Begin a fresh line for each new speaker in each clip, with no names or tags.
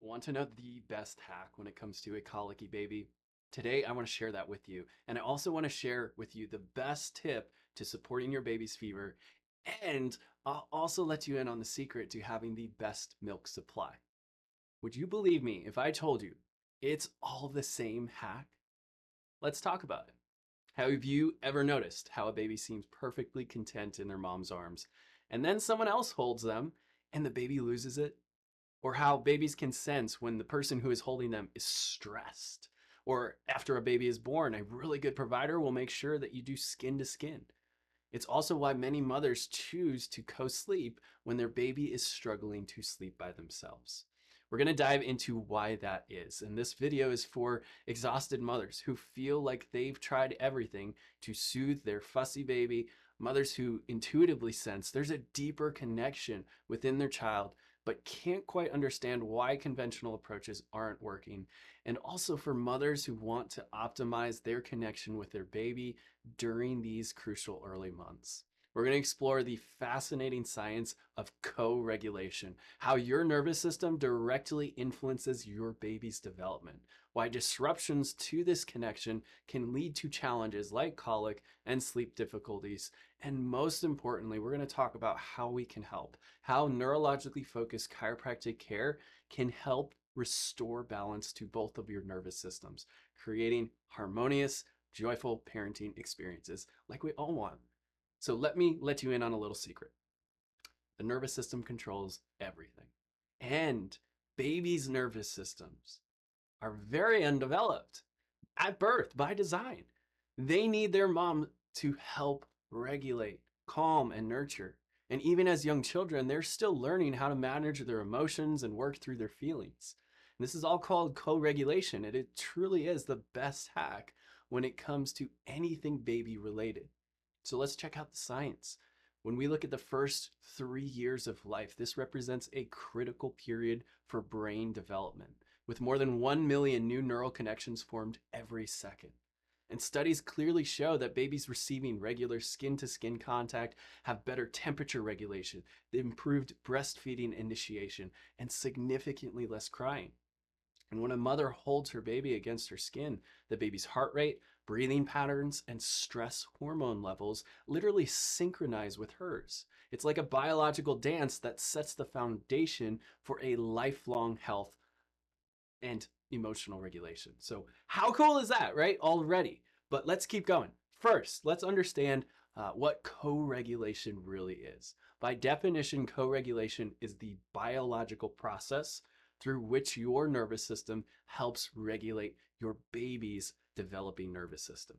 Want to know the best hack when it comes to a colicky baby? Today, I want to share that with you. And I also want to share with you the best tip to supporting your baby's fever. And I'll also let you in on the secret to having the best milk supply. Would you believe me if I told you it's all the same hack? Let's talk about it. Have you ever noticed how a baby seems perfectly content in their mom's arms, and then someone else holds them and the baby loses it? Or how babies can sense when the person who is holding them is stressed. Or after a baby is born, a really good provider will make sure that you do skin to skin. It's also why many mothers choose to co-sleep when their baby is struggling to sleep by themselves. We're going to dive into why that is. And this video is for exhausted mothers who feel like they've tried everything to soothe their fussy baby, mothers who intuitively sense there's a deeper connection within their child but can't quite understand why conventional approaches aren't working, and also for mothers who want to optimize their connection with their baby during these crucial early months. We're going to explore the fascinating science of co-regulation, how your nervous system directly influences your baby's development, why disruptions to this connection can lead to challenges like colic and sleep difficulties, and most importantly, we're going to talk about how we can help, how neurologically focused chiropractic care can help restore balance to both of your nervous systems, creating harmonious, joyful parenting experiences like we all want. So let me let you in on a little secret. The nervous system controls everything. And babies' nervous systems are very undeveloped at birth by design. They need their mom to help regulate, calm, and nurture. And even as young children, they're still learning how to manage their emotions and work through their feelings. And this is all called co-regulation, and it truly is the best hack when it comes to anything baby related. So let's check out the science. When we look at the first 3 years of life, this represents a critical period for brain development, with more than 1 million new neural connections formed every second. And studies clearly show that babies receiving regular skin-to-skin contact have better temperature regulation, improved breastfeeding initiation, and significantly less crying. And when a mother holds her baby against her skin, the baby's heart rate, breathing patterns, and stress hormone levels literally synchronize with hers. It's like a biological dance that sets the foundation for a lifelong health and emotional regulation. So how cool is that, right? Already. But let's keep going. First, let's understand what co-regulation really is. By definition, co-regulation is the biological process through which your nervous system helps regulate your baby's developing nervous system.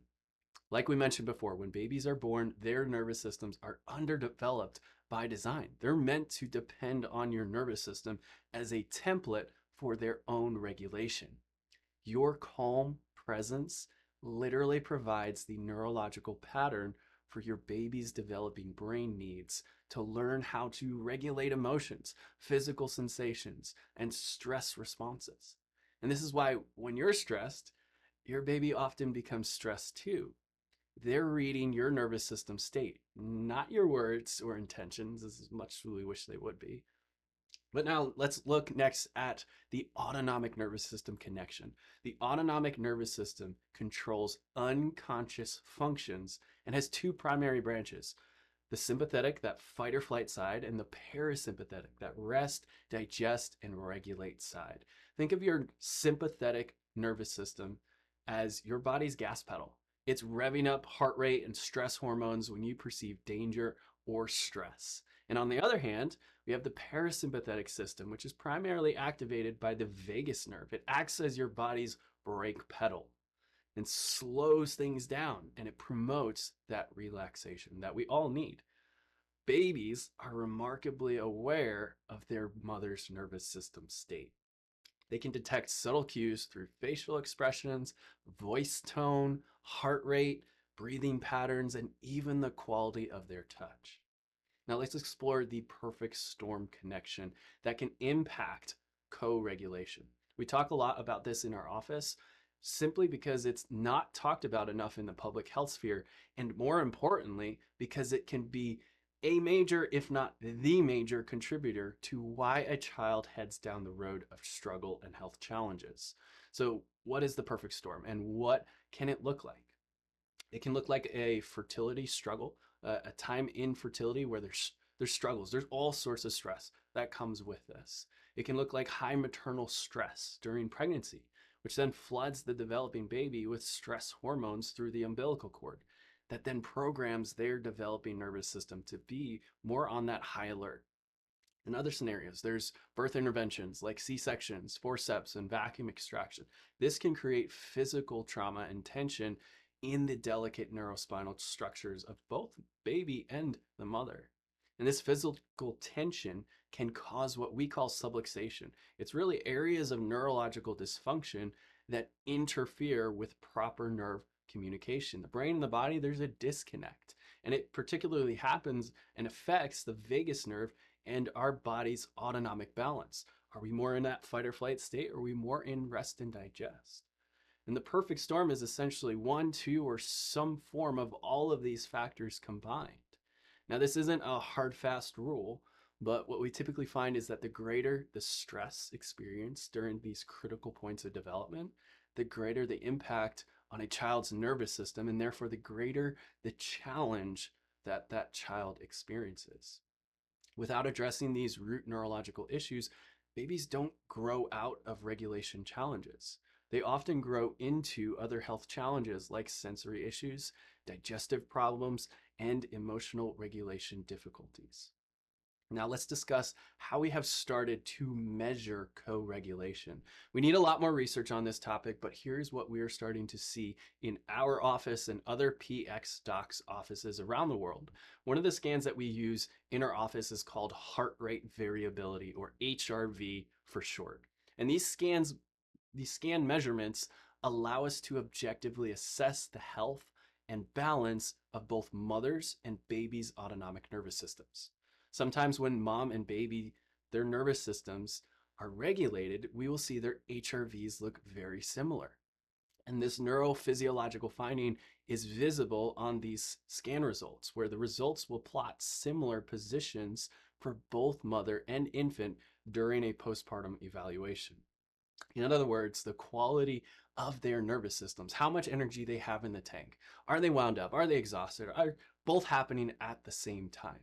Like we mentioned before, when babies are born, their nervous systems are underdeveloped by design. They're meant to depend on your nervous system as a template for their own regulation. Your calm presence literally provides the neurological pattern for your baby's developing brain needs to learn how to regulate emotions, physical sensations, and stress responses. And this is why when you're stressed, your baby often becomes stressed too. They're reading your nervous system state, not your words or intentions, as much as we wish they would be. But now let's look next at the autonomic nervous system connection. The autonomic nervous system controls unconscious functions and has two primary branches: the sympathetic, that fight or flight side, and the parasympathetic, that rest, digest, and regulate side. Think of your sympathetic nervous system as your body's gas pedal. It's revving up heart rate and stress hormones when you perceive danger or stress. And on the other hand, we have the parasympathetic system, which is primarily activated by the vagus nerve. It acts as your body's brake pedal and slows things down, and it promotes that relaxation that we all need. Babies are remarkably aware of their mother's nervous system state. They can detect subtle cues through facial expressions, voice tone, heart rate, breathing patterns, and even the quality of their touch. Now let's explore the perfect storm connection that can impact co-regulation. We talk a lot about this in our office simply because it's not talked about enough in the public health sphere, and more importantly, because it can be a major, if not the major contributor to why a child heads down the road of struggle and health challenges. So, what is the perfect storm and what can it look like? It can look like a fertility struggle, a time in fertility where there's struggles. There's all sorts of stress that comes with this. It can look like high maternal stress during pregnancy, which then floods the developing baby with stress hormones through the umbilical cord that then programs their developing nervous system to be more on that high alert. In other scenarios, there's birth interventions like C-sections, forceps, and vacuum extraction. This can create physical trauma and tension in the delicate neurospinal structures of both baby and the mother. And this physical tension can cause what we call subluxation. It's really areas of neurological dysfunction that interfere with proper nerve communication. The brain and the body, there's a disconnect. And it particularly happens and affects the vagus nerve and our body's autonomic balance. Are we more in that fight or flight state, or are we more in rest and digest? And the perfect storm is essentially one, two, or some form of all of these factors combined. Now, this isn't a hard, fast rule, but what we typically find is that the greater the stress experienced during these critical points of development, the greater the impact on a child's nervous system, and therefore the greater the challenge that that child experiences. Without addressing these root neurological issues, babies don't grow out of regulation challenges. They often grow into other health challenges like sensory issues, digestive problems, and emotional regulation difficulties. Now let's discuss how we have started to measure co-regulation. We need a lot more research on this topic, but here's what we are starting to see in our office and other PX docs offices around the world. One of the scans that we use in our office is called heart rate variability, or HRV for short. And these scan measurements allow us to objectively assess the health and balance of both mothers' and babies' autonomic nervous systems. Sometimes when mom and baby, their nervous systems are regulated, we will see their HRVs look very similar. And this neurophysiological finding is visible on these scan results, where the results will plot similar positions for both mother and infant during a postpartum evaluation. In other words, the quality of their nervous systems, how much energy they have in the tank. Are they wound up? Are they exhausted? Are both happening at the same time?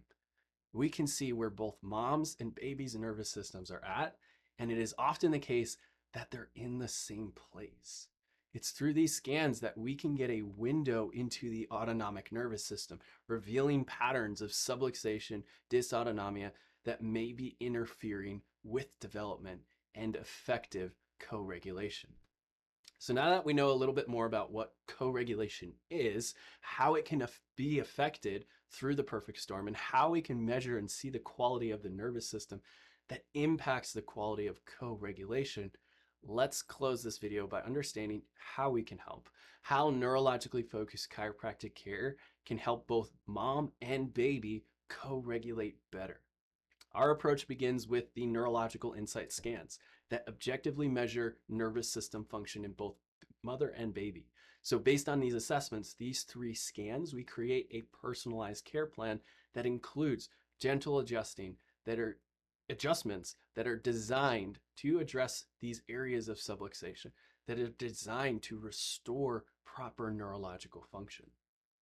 We can see where both mom's and baby's nervous systems are at, and it is often the case that they're in the same place. It's through these scans that we can get a window into the autonomic nervous system, revealing patterns of subluxation, dysautonomia that may be interfering with development and effective co-regulation. So now that we know a little bit more about what co-regulation is, how it can be affected through the perfect storm, and how we can measure and see the quality of the nervous system that impacts the quality of co-regulation, let's close this video by understanding how we can help, how neurologically focused chiropractic care can help both mom and baby co-regulate better. Our approach begins with the neurological insight scans that objectively measure nervous system function in both mother and baby. So based on these assessments, these 3 scans, we create a personalized care plan that includes gentle adjustments that are designed to address these areas of subluxation, that are designed to restore proper neurological function.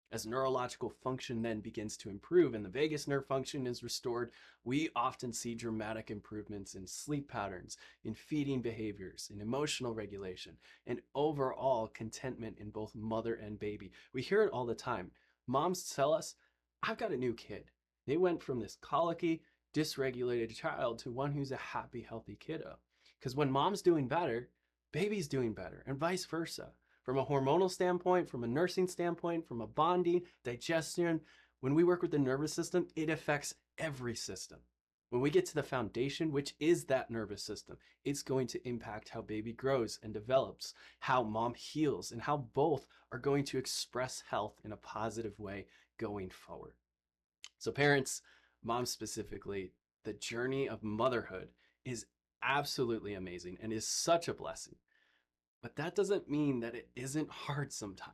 As neurological function then begins to improve and the vagus nerve function is restored, we often see dramatic improvements in sleep patterns, in feeding behaviors, in emotional regulation, and overall contentment in both mother and baby. We hear it all the time. Moms tell us, I've got a new kid. They went from this colicky, dysregulated child to one who's a happy, healthy kiddo. Because when mom's doing better, baby's doing better, and vice versa. From a hormonal standpoint, from a nursing standpoint, from a bonding, digestion, when we work with the nervous system, it affects every system. When we get to the foundation, which is that nervous system, it's going to impact how baby grows and develops, how mom heals, and how both are going to express health in a positive way going forward. So parents, moms specifically, the journey of motherhood is absolutely amazing and is such a blessing. But that doesn't mean that it isn't hard sometimes.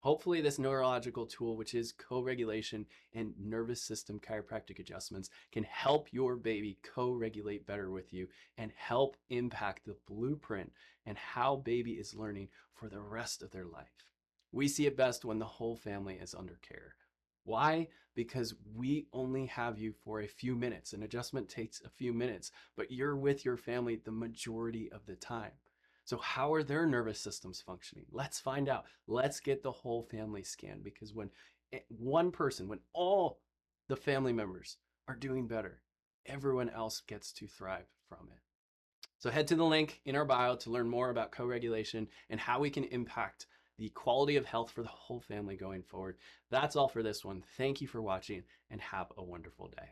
Hopefully this neurological tool, which is co-regulation and nervous system chiropractic adjustments, can help your baby co-regulate better with you and help impact the blueprint and how baby is learning for the rest of their life. We see it best when the whole family is under care. Why? Because we only have you for a few minutes. An adjustment takes a few minutes, but you're with your family the majority of the time. So how are their nervous systems functioning? Let's find out. Let's get the whole family scanned, because when one person, when all the family members are doing better, everyone else gets to thrive from it. So head to the link in our bio to learn more about co-regulation and how we can impact the quality of health for the whole family going forward. That's all for this one. Thank you for watching and have a wonderful day.